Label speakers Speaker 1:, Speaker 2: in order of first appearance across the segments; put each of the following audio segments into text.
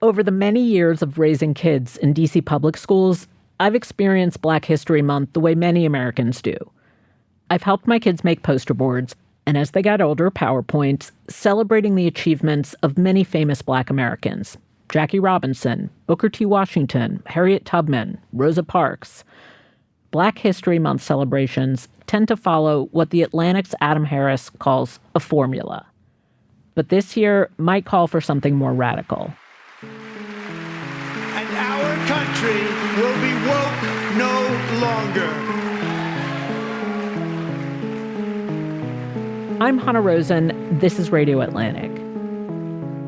Speaker 1: Over the many years of raising kids in D.C. public schools, I've experienced Black History Month the way many Americans do. I've helped my kids make poster boards, and as they got older, PowerPoints, celebrating the achievements of many famous Black Americans. Jackie Robinson, Booker T. Washington, Harriet Tubman, Rosa Parks. Black History Month celebrations tend to follow what The Atlantic's Adam Harris calls a formula. But this year might call for something more radical.
Speaker 2: And our country will be woke no longer.
Speaker 1: I'm Hannah Rosen. This is Radio Atlantic.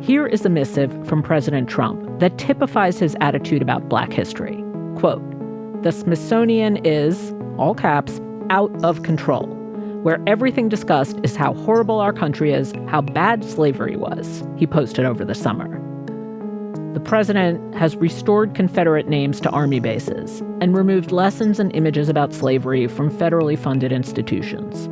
Speaker 1: Here is a missive from President Trump that typifies his attitude about Black history. Quote, "The Smithsonian is, all caps, out of control, where everything discussed is how horrible our country is, how bad slavery was," he posted over the summer. The president has restored Confederate names to Army bases and removed lessons and images about slavery from federally funded institutions.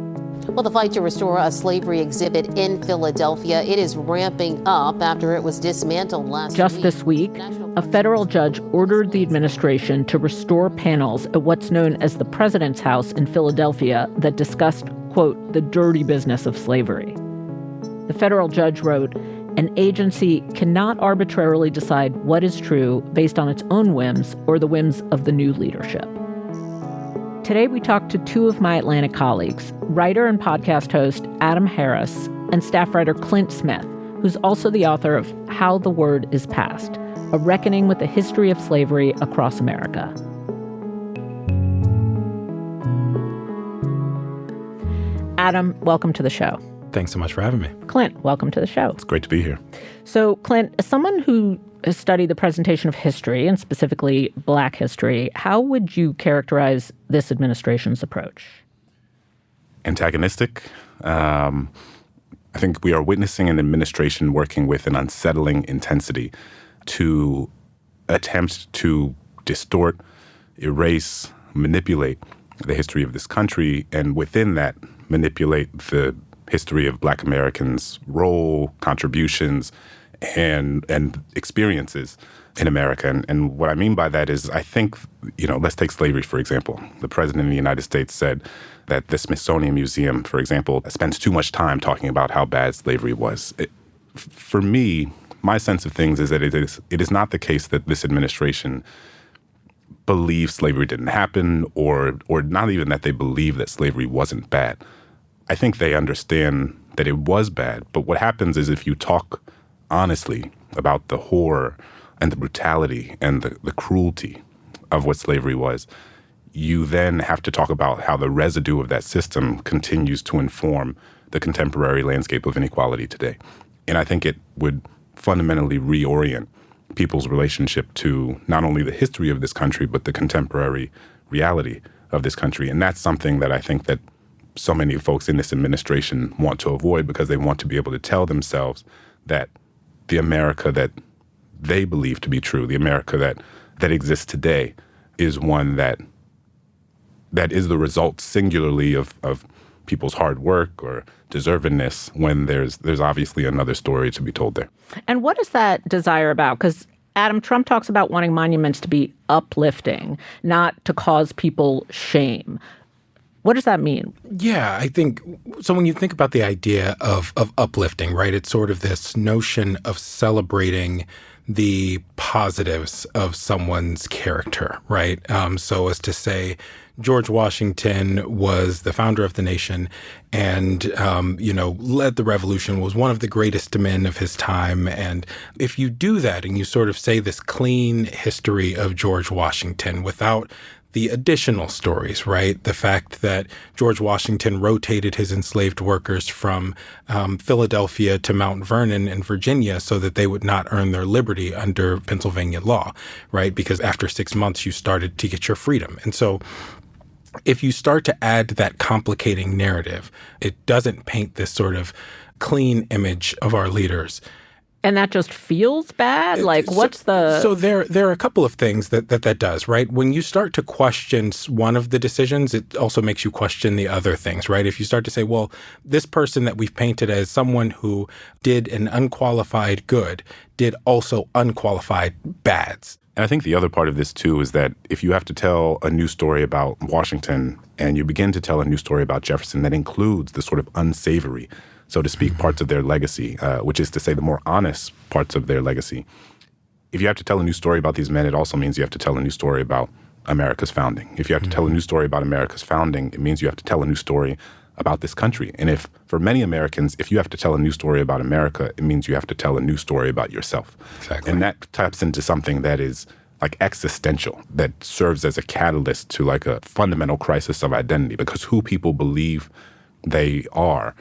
Speaker 3: Well, the fight to restore a slavery exhibit in Philadelphia, it is ramping up after it was dismantled last week.
Speaker 1: Just this week, a federal judge ordered the administration to restore panels at what's known as the President's House in Philadelphia that discussed, quote, "the dirty business of slavery." The federal judge wrote, "An agency cannot arbitrarily decide what is true based on its own whims or the whims of the new leadership." Today, we talked to two of my Atlantic colleagues, writer and podcast host Adam Harris and staff writer Clint Smith, who's also the author of How the Word is Passed, A Reckoning with the History of Slavery Across America. Adam, welcome to the show.
Speaker 4: Thanks so much for having me.
Speaker 1: Clint, welcome to the show.
Speaker 4: It's great to be here.
Speaker 1: So, Clint, as someone who has studied the presentation of history, and specifically Black history, how would you characterize this administration's approach?
Speaker 4: Antagonistic. I think we are witnessing an administration working with an unsettling intensity to attempt to distort, erase, manipulate the history of this country, and within that, manipulate the history of Black Americans' role, contributions, and experiences in America. And what I mean by that is, I think, let's take slavery, for example. The President of the United States said that the Smithsonian Museum, for example, spends too much time talking about how bad slavery was. For me, my sense of things is that it is not the case that this administration believes slavery didn't happen, or not even that they believe that slavery wasn't bad. I think they understand that it was bad. But what happens is, if you talk honestly about the horror and the brutality and the cruelty of what slavery was, you then have to talk about how the residue of that system continues to inform the contemporary landscape of inequality today. And I think it would fundamentally reorient people's relationship to not only the history of this country, but the contemporary reality of this country. And that's something that I think that so many folks in this administration want to avoid, because they want to be able to tell themselves that the America that they believe to be true, the America that exists today, is one that is the result singularly of people's hard work or deservedness, when there's obviously another story to be told there.
Speaker 1: And what is that desire about? Because Adam, Trump talks about wanting monuments to be uplifting, not to cause people shame. What does that mean?
Speaker 5: Yeah, I think, so when you think about the idea of uplifting, right, it's sort of this notion of celebrating the positives of someone's character, right? So as to say, George Washington was the founder of the nation and, led the revolution, was one of the greatest men of his time. And if you do that and you sort of say this clean history of George Washington without the additional stories, right? The fact that George Washington rotated his enslaved workers from Philadelphia to Mount Vernon in Virginia so that they would not earn their liberty under Pennsylvania law, right? Because after 6 months, you started to get your freedom. And so if you start to add that complicating narrative, it doesn't paint this sort of clean image of our leaders.
Speaker 1: And that just feels bad? Like, what's the...
Speaker 5: So there are a couple of things that does, right? When you start to question one of the decisions, it also makes you question the other things, right? If you start to say, well, this person that we've painted as someone who did an unqualified good did also unqualified bads.
Speaker 4: And I think the other part of this, too, is that if you have to tell a new story about Washington and you begin to tell a new story about Jefferson that includes the sort of unsavory, so to speak, parts of their legacy, which is to say the more honest parts of their legacy. If you have to tell a new story about these men, it also means you have to tell a new story about America's founding. If you have to tell a new story about America's founding, it means you have to tell a new story about this country. And if, for many Americans, if you have to tell a new story about America, it means you have to tell a new story about yourself.
Speaker 5: Exactly.
Speaker 4: And that taps into something that is like existential, that serves as a catalyst to like a fundamental crisis of identity, because who people believe they are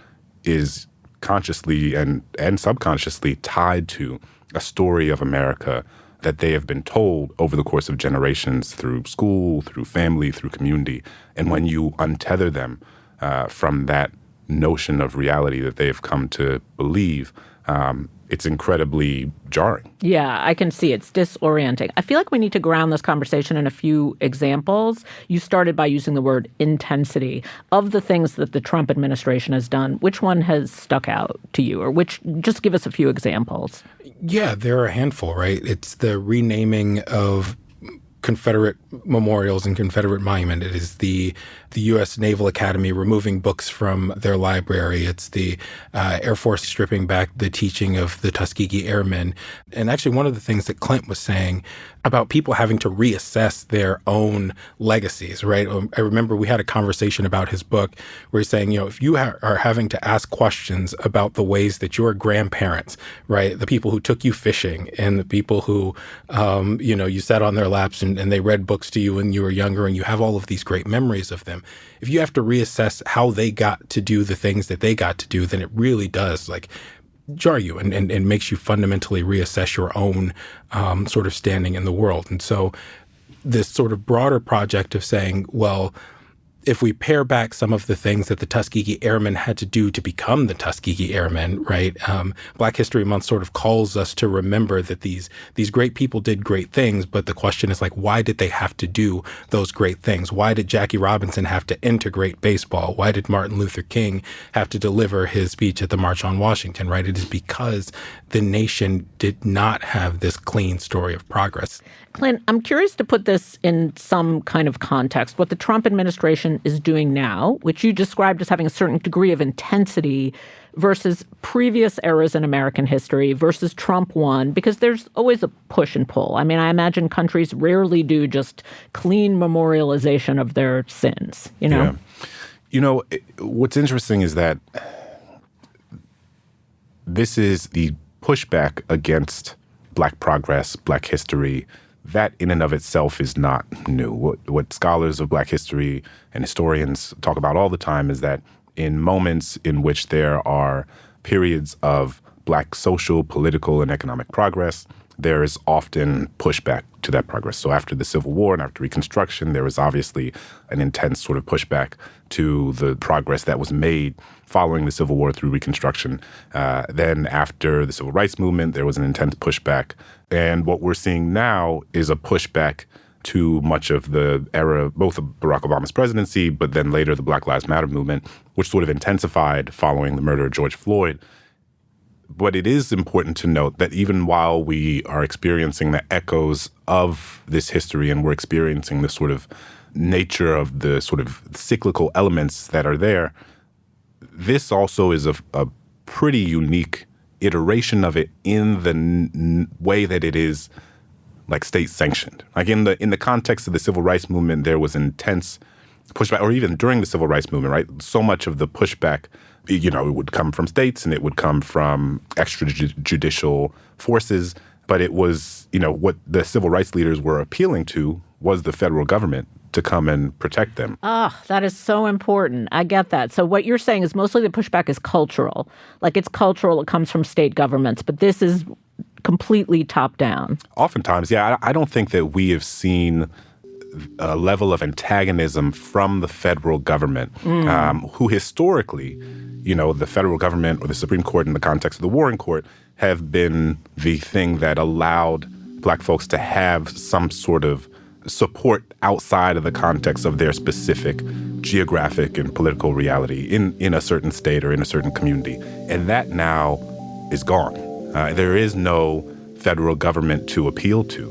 Speaker 4: is consciously and subconsciously tied to a story of America that they have been told over the course of generations through school, through family, through community. And when you untether them from that notion of reality that they've come to believe, it's incredibly jarring.
Speaker 1: Yeah, I can see it's disorienting. I feel like we need to ground this conversation in a few examples. You started by using the word intensity. Of the things that the Trump administration has done, which one has stuck out to you? Or just give us a few examples.
Speaker 5: Yeah, there are a handful, right? It's the renaming of Confederate memorials and Confederate monument. It is the U.S. Naval Academy removing books from their library. It's the Air Force stripping back the teaching of the Tuskegee Airmen. And actually, one of the things that Clint was saying about people having to reassess their own legacies, right? I remember we had a conversation about his book where he's saying, if you are having to ask questions about the ways that your grandparents, right, the people who took you fishing and the people who, you sat on their laps and they read books to you when you were younger and you have all of these great memories of them. If you have to reassess how they got to do the things that they got to do, then it really does jar you and makes you fundamentally reassess your own sort of standing in the world. And so this sort of broader project of saying, well, if we pare back some of the things that the Tuskegee Airmen had to do to become the Tuskegee Airmen, right? Black History Month sort of calls us to remember that these great people did great things, but the question is why did they have to do those great things? Why did Jackie Robinson have to integrate baseball? Why did Martin Luther King have to deliver his speech at the March on Washington, right? It is because the nation did not have this clean story of progress.
Speaker 1: Clint, I'm curious to put this in some kind of context. What the Trump administration is doing now, which you described as having a certain degree of intensity versus previous eras in American history versus Trump 1, because there's always a push and pull. I mean, I imagine countries rarely do just clean memorialization of their sins,
Speaker 4: Yeah. What's interesting is that this is the pushback against Black progress, Black history. That in and of itself is not new. What scholars of Black history and historians talk about all the time is that in moments in which there are periods of Black social, political, and economic progress, there is often pushback to that progress. So after the Civil War and after Reconstruction, there was obviously an intense sort of pushback to the progress that was made following the Civil War through Reconstruction. Then after the Civil Rights Movement, there was an intense pushback. And what we're seeing now is a pushback to much of the era, both of Barack Obama's presidency, but then later the Black Lives Matter movement, which sort of intensified following the murder of George Floyd. But it is important to note that even while we are experiencing the echoes of this history and we're experiencing the sort of nature of the sort of cyclical elements that are there, this also is a pretty unique iteration of it in the way that it is state sanctioned. In the context of the Civil Rights Movement, there was intense pushback, or even during the Civil Rights Movement, right? So much of the pushback, it would come from states and it would come from extrajudicial forces. But it was, what the civil rights leaders were appealing to was the federal government to come and protect them.
Speaker 1: That is so important. I get that. So what you're saying is mostly the pushback is cultural. It's cultural, it comes from state governments, but this is completely top down.
Speaker 4: Oftentimes, yeah. I don't think that we have seen a level of antagonism from the federal government, who historically, the federal government or the Supreme Court in the context of the Warren Court have been the thing that allowed Black folks to have some sort of support outside of the context of their specific geographic and political reality in a certain state or in a certain community. And that now is gone. There is no federal government to appeal to.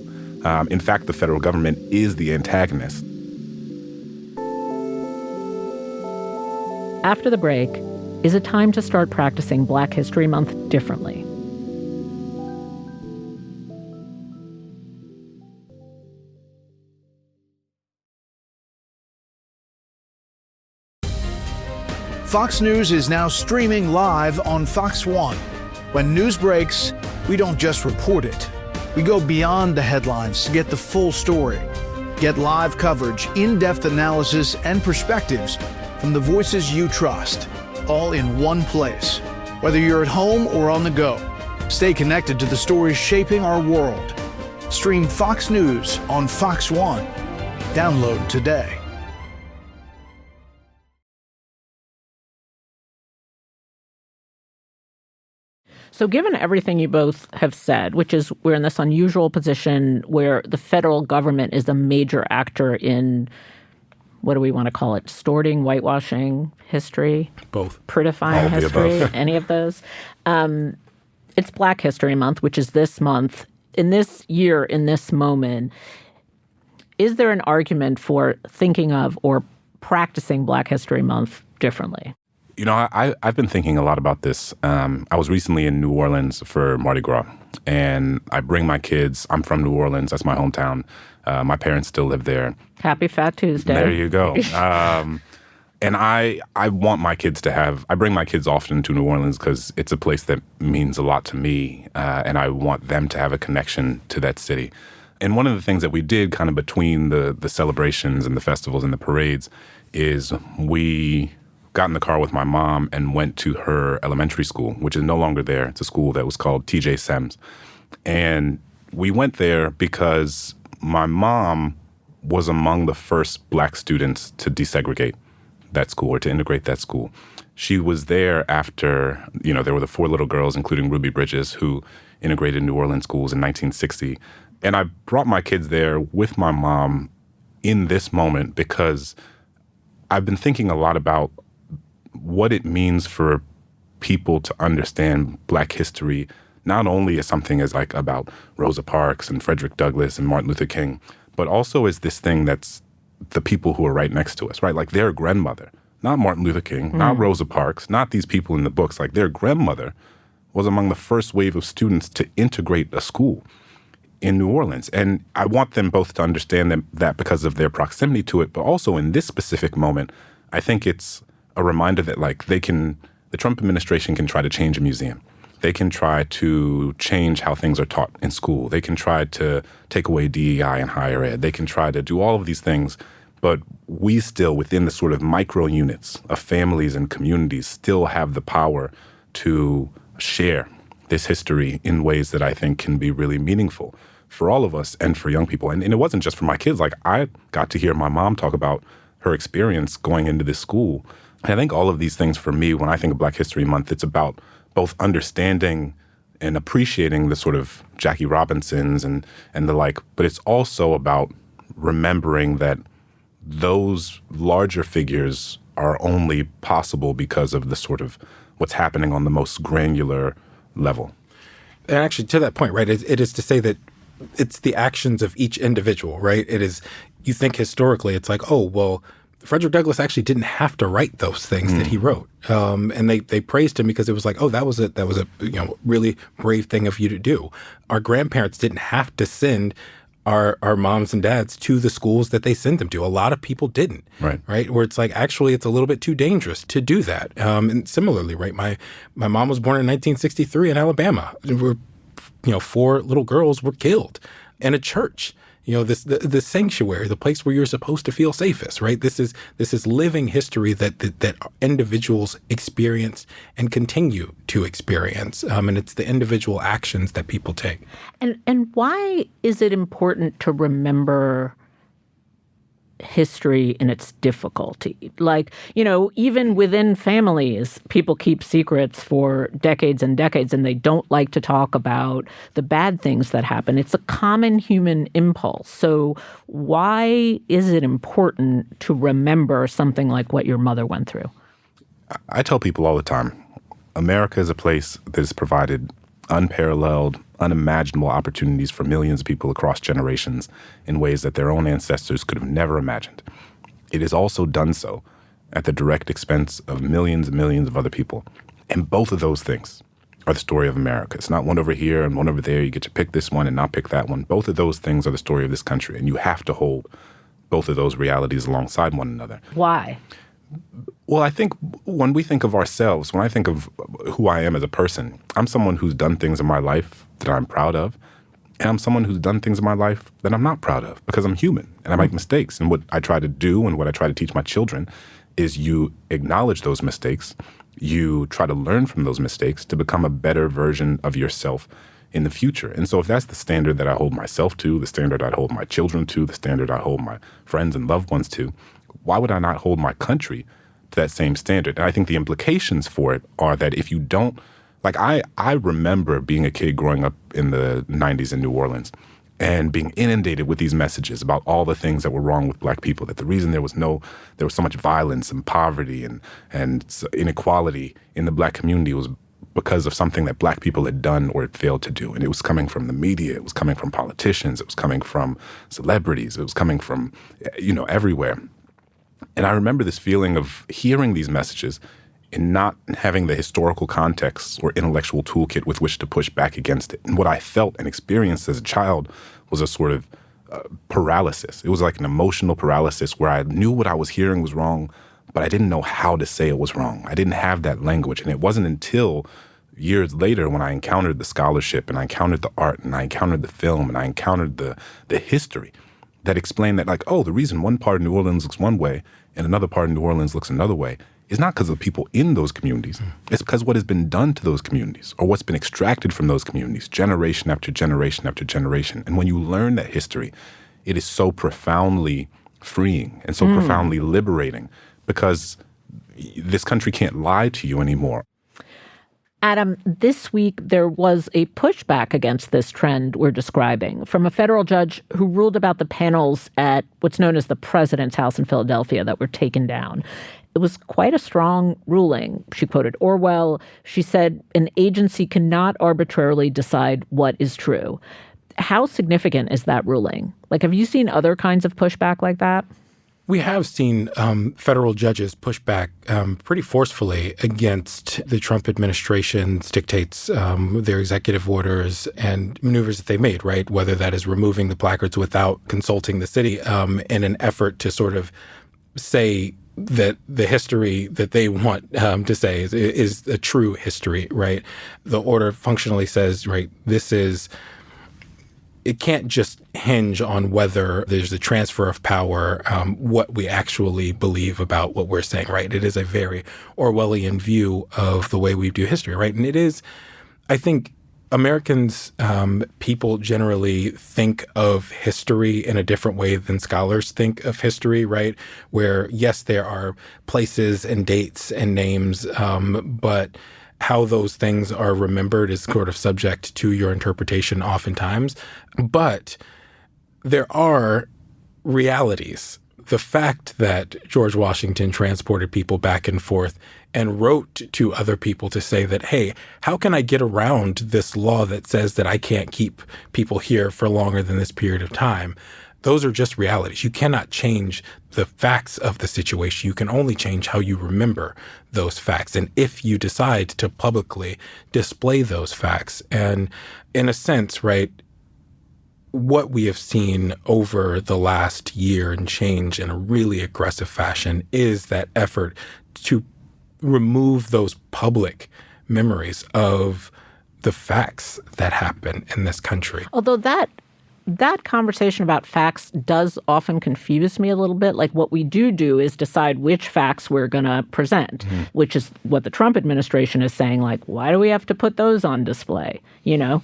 Speaker 4: In fact, the federal government is the antagonist.
Speaker 1: After the break, is it time to start practicing Black History Month differently?
Speaker 2: Fox News is now streaming live on Fox One. When news breaks, we don't just report it. We go beyond the headlines to get the full story. Get live coverage, in-depth analysis, and perspectives from the voices you trust, all in one place. Whether you're at home or on the go, stay connected to the stories shaping our world. Stream Fox News on Fox One. Download today.
Speaker 1: So given everything you both have said, which is we're in this unusual position where the federal government is a major actor in, what do we want to call it, distorting, whitewashing history?
Speaker 5: Both.
Speaker 1: Prettifying history, any of those. It's Black History Month, which is this month. In this year, in this moment, is there an argument for thinking of or practicing Black History Month differently?
Speaker 4: I've been thinking a lot about this. I was recently in New Orleans for Mardi Gras, and I bring my kids. I'm from New Orleans. That's my hometown. My parents still live there.
Speaker 1: Happy Fat Tuesday.
Speaker 4: There you go. And I want my kids to have, I bring my kids often to New Orleans because it's a place that means a lot to me, and I want them to have a connection to that city. And one of the things that we did kind of between the celebrations and the festivals and the parades is we got in the car with my mom and went to her elementary school, which is no longer there. It's a school that was called T.J. Semmes. And we went there because my mom was among the first Black students to desegregate that school or to integrate that school. She was there after, there were the 4 little girls, including Ruby Bridges, who integrated New Orleans schools in 1960. And I brought my kids there with my mom in this moment because I've been thinking a lot about what it means for people to understand Black history, not only as something as like about Rosa Parks and Frederick Douglass and Martin Luther King, but also as this thing that's the people who are right next to us, right? Like their grandmother, not Martin Luther King, not Rosa Parks, not these people in the books. Like their grandmother was among the first wave of students to integrate a school in New Orleans. And I want them both to understand that because of their proximity to it, but also in this specific moment, I think it's a reminder that the Trump administration can try to change a museum. They can try to change how things are taught in school. They can try to take away DEI in higher ed. They can try to do all of these things, but we still, within the sort of micro units of families and communities, still have the power to share this history in ways that I think can be really meaningful for all of us and for young people. And it wasn't just for my kids. Like I got to hear my mom talk about her experience going into this school. I think all of these things for me, when I think of Black History Month, it's about both understanding and appreciating the sort of Jackie Robinsons and the like, but it's also about remembering that those larger figures are only possible because of the sort of what's happening on the most granular level.
Speaker 5: And actually, to that point, right, it is to say that it's the actions of each individual, right? It is, you think historically, it's like, oh, well, Frederick Douglass actually didn't have to write those things that he wrote, and they praised him because it was like, oh, that was a really brave thing of you to do. Our grandparents didn't have to send our moms and dads to the schools that they sent them to. A lot of people didn't, right? Where it's like, actually, it's a little bit too dangerous to do that. And similarly, right, my mom was born in 1963 in Alabama. 4 little girls were killed in a church. The sanctuary, the place where you're supposed to feel safest, right? This is living history that individuals experience and continue to experience, and it's the individual actions that people take.
Speaker 1: And why is it important to remember history in its difficulty. Like, even within families, people keep secrets for decades and decades, and they don't like to talk about the bad things that happen. It's a common human impulse. So why is it important to remember something like what your mother went through?
Speaker 4: I tell people all the time, America is a place that has provided unparalleled, unimaginable opportunities for millions of people across generations in ways that their own ancestors could have never imagined. It has also done so at the direct expense of millions and millions of other people. And both of those things are the story of America. It's not one over here and one over there. You get to pick this one and not pick that one. Both of those things are the story of this country, and you have to hold both of those realities alongside one another.
Speaker 1: Why?
Speaker 4: Well, I think when we think of ourselves, when I think of who I am as a person, I'm someone who's done things in my life that I'm proud of, and I'm someone who's done things in my life that I'm not proud of because I'm human and I make mistakes. And what I try to do and what I try to teach my children is you acknowledge those mistakes, you try to learn from those mistakes to become a better version of yourself in the future. And so if that's the standard that I hold myself to, the standard I hold my children to, the standard I hold my friends and loved ones to, why would I not hold my country to that same standard? And I think the implications for it are that if you don't, like I remember being a kid growing up in the 90s in New Orleans and being inundated with these messages about all the things that were wrong with Black people, that the reason there was so much violence and poverty and inequality in the Black community was because of something that Black people had done or had failed to do. And it was coming from the media, it was coming from politicians, it was coming from celebrities, it was coming from, everywhere. And I remember this feeling of hearing these messages and not having the historical context or intellectual toolkit with which to push back against it. And what I felt and experienced as a child was a sort of paralysis. It was like an emotional paralysis where I knew what I was hearing was wrong, but I didn't know how to say it was wrong. I didn't have that language. And it wasn't until years later when I encountered the scholarship and I encountered the art and I encountered the film and I encountered the history that explained that, like, the reason one part of New Orleans looks one way and another part of New Orleans looks another way is not because of the people in those communities. It's because what has been done to those communities or what's been extracted from those communities generation after generation after generation. And when you learn that history, it is so profoundly freeing and so profoundly liberating because this country can't lie to you anymore.
Speaker 1: Adam, this week there was a pushback against this trend we're describing from a federal judge who ruled about the panels at what's known as the President's House in Philadelphia that were taken down. It was quite a strong ruling. She quoted Orwell. She said, an agency cannot arbitrarily decide what is true. How significant is that ruling? Like, have you seen other kinds of pushback like that?
Speaker 5: We have seen federal judges push back pretty forcefully against the Trump administration's dictates, their executive orders and maneuvers that they made, right? Whether that is removing the placards without consulting the city in an effort to sort of say that the history that they want to say is a true history, right? The order functionally says, right, it can't just hinge on whether there's a transfer of power, what we actually believe about what we're saying, right? It is a very Orwellian view of the way we do history, right? And it is, I think, Americans, people generally think of history in a different way than scholars think of history, right? Where, yes, there are places and dates and names, but how those things are remembered is sort of subject to your interpretation oftentimes. But there are realities. The fact that George Washington transported people back and forth and wrote to other people to say that, hey, how can I get around this law that says that I can't keep people here for longer than this period of time? Those are just realities. You cannot change the facts of the situation. You can only change how you remember those facts. And if you decide to publicly display those facts, and in a sense, right, what we have seen over the last year and change in a really aggressive fashion is that effort to remove those public memories of the facts that happen in this country.
Speaker 1: Although that conversation about facts does often confuse me a little bit. Like, what we do is decide which facts we're going to present, which is what the Trump administration is saying, like, why do we have to put those on display, you know?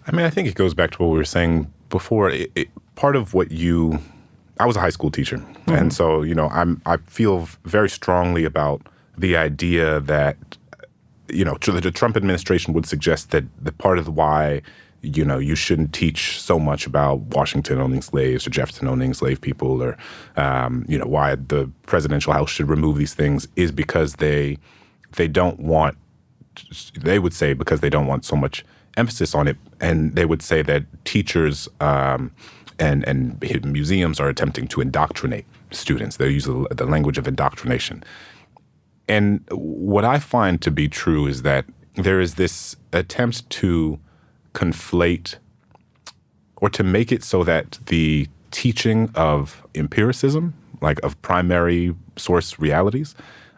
Speaker 4: I mean, I think it goes back to what we were saying before. Part of what I was a high school teacher. And so, I feel very strongly about the idea that, the Trump administration would suggest that the part of why, you shouldn't teach so much about Washington owning slaves or Jefferson owning enslaved people or, why the presidential house should remove these things is because they would say because they don't want so much emphasis on it. And they would say that teachers and museums are attempting to indoctrinate students. They use the language of indoctrination. And what I find to be true is that there is this attempt to conflate or to make it so that the teaching of empiricism, like of primary source realities,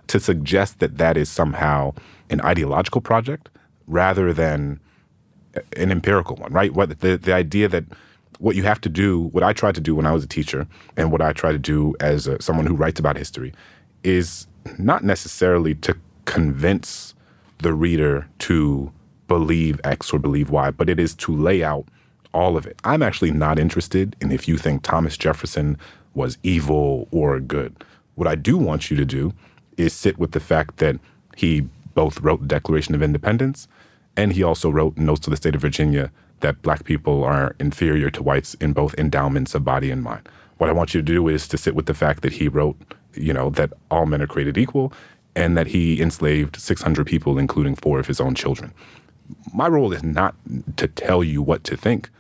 Speaker 4: to suggest that that is somehow an ideological project rather than an empirical one, right? The idea that what you have to do, what I tried to do when I was a teacher and what I try to do as someone who writes about history is not necessarily to convince the reader to believe X or believe Y, but it is to lay out all of it. I'm actually not interested in if you think Thomas Jefferson was evil or good. What I do want you to do is sit with the fact that he both wrote the Declaration of Independence and he also wrote Notes to the State of Virginia that Black people are inferior to whites in both endowments of body and mind. What I want you to do is to sit with the fact that he wrote, that all men are created equal and that he enslaved 600 people, including 4 of his own children. My role is not to tell you what to think,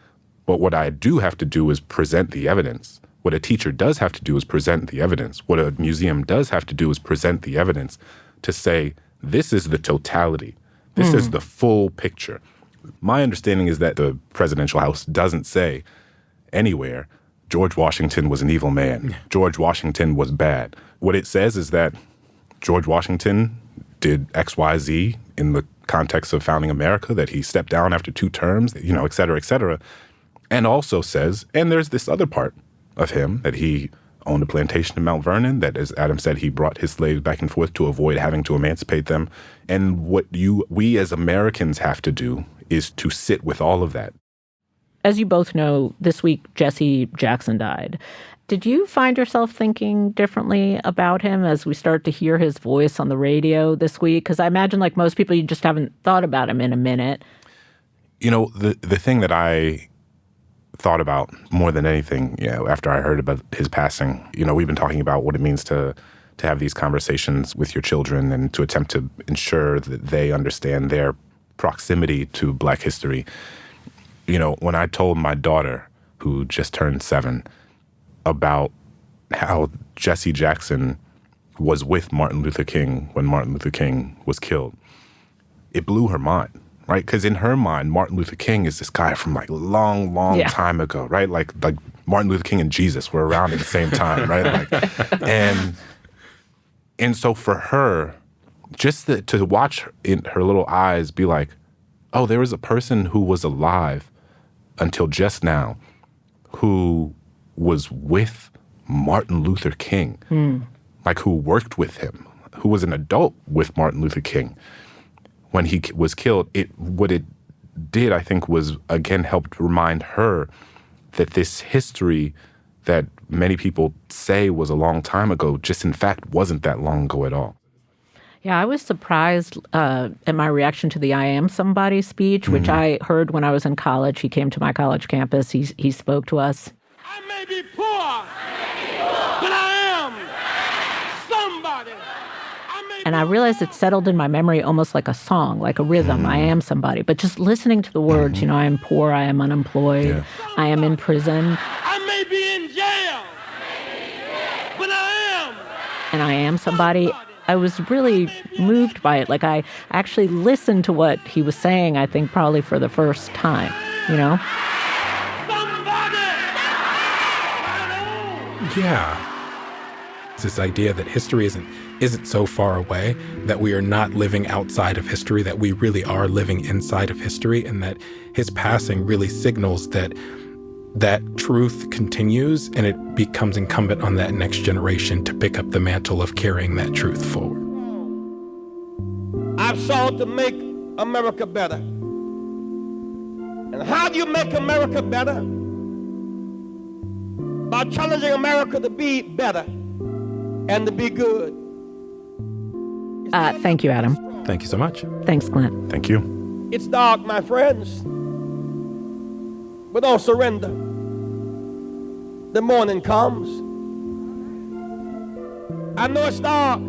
Speaker 4: but what I do have to do is present the evidence. What a teacher does have to do is present the evidence. What a museum does have to do is present the evidence to say, this is the totality. This is the full picture. My understanding is that the presidential house doesn't say anywhere, George Washington was an evil man. George Washington was bad. What it says is that George Washington did X, Y, Z in the context of founding America, that he stepped down after 2 terms, et cetera, et cetera. And also says, and there's this other part of him, that he owned a plantation in Mount Vernon, that, as Adam said, he brought his slaves back and forth to avoid having to emancipate them. And what we as Americans have to do is to sit with all of that.
Speaker 1: As you both know, this week, Jesse Jackson died. Did you find yourself thinking differently about him as we start to hear his voice on the radio this week? Because I imagine, like most people, you just haven't thought about him in a minute.
Speaker 4: The thing that I thought about more than anything, after I heard about his passing, we've been talking about what it means to have these conversations with your children and to attempt to ensure that they understand their proximity to Black history. When I told my daughter, who just turned 7, about how Jesse Jackson was with Martin Luther King when Martin Luther King was killed, it blew her mind, right? Because in her mind, Martin Luther King is this guy from like long time ago, right? Like Martin Luther King and Jesus were around at the same time, right? And so for her, just to watch in her little eyes be like, oh, there was a person who was alive until just now who was with Martin Luther King, like who worked with him, who was an adult with Martin Luther King when he was killed. What it did, I think, was, again, helped remind her that this history that many people say was a long time ago just, in fact, wasn't that long ago at all.
Speaker 1: Yeah, I was surprised at my reaction to the I Am Somebody speech, which I heard when I was in college. He came to my college campus. He spoke to us.
Speaker 6: I may be poor, but I am somebody.
Speaker 1: And I realized it settled in my memory almost like a song, like a rhythm. I am somebody. But just listening to the words, I am poor, I am unemployed, I am in prison.
Speaker 6: I may be in jail, but I am.
Speaker 1: And I am somebody. I was really moved by it. Like, I actually listened to what he was saying, I think, probably for the first time,
Speaker 6: Somebody.
Speaker 5: Yeah. It's this idea that history isn't so far away, that we are not living outside of history, that we really are living inside of history, and that his passing really signals that truth continues, and it becomes incumbent on that next generation to pick up the mantle of carrying that truth forward.
Speaker 6: I've sought to make America better. And how do you make America better? about challenging America to be better and to be good.
Speaker 1: Thank you, Adam.
Speaker 5: Thank you so much.
Speaker 1: Thanks, Clint.
Speaker 4: Thank you.
Speaker 6: It's dark, my friends, but don't surrender. The morning comes. I know it's dark,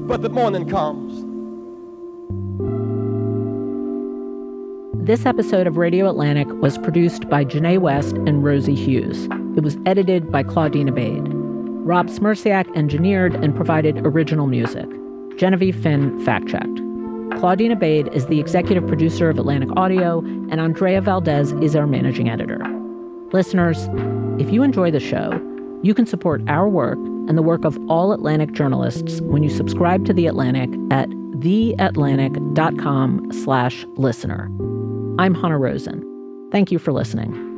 Speaker 6: but the morning comes.
Speaker 1: This episode of Radio Atlantic was produced by Janae West and Rosie Hughes. It was edited by Claudine Abade. Rob Smirsiak engineered and provided original music. Genevieve Finn fact-checked. Claudine Abade is the executive producer of Atlantic Audio, and Andrea Valdez is our managing editor. Listeners, if you enjoy the show, you can support our work and the work of all Atlantic journalists when you subscribe to The Atlantic at theatlantic.com/listener. I'm Hannah Rosen. Thank you for listening.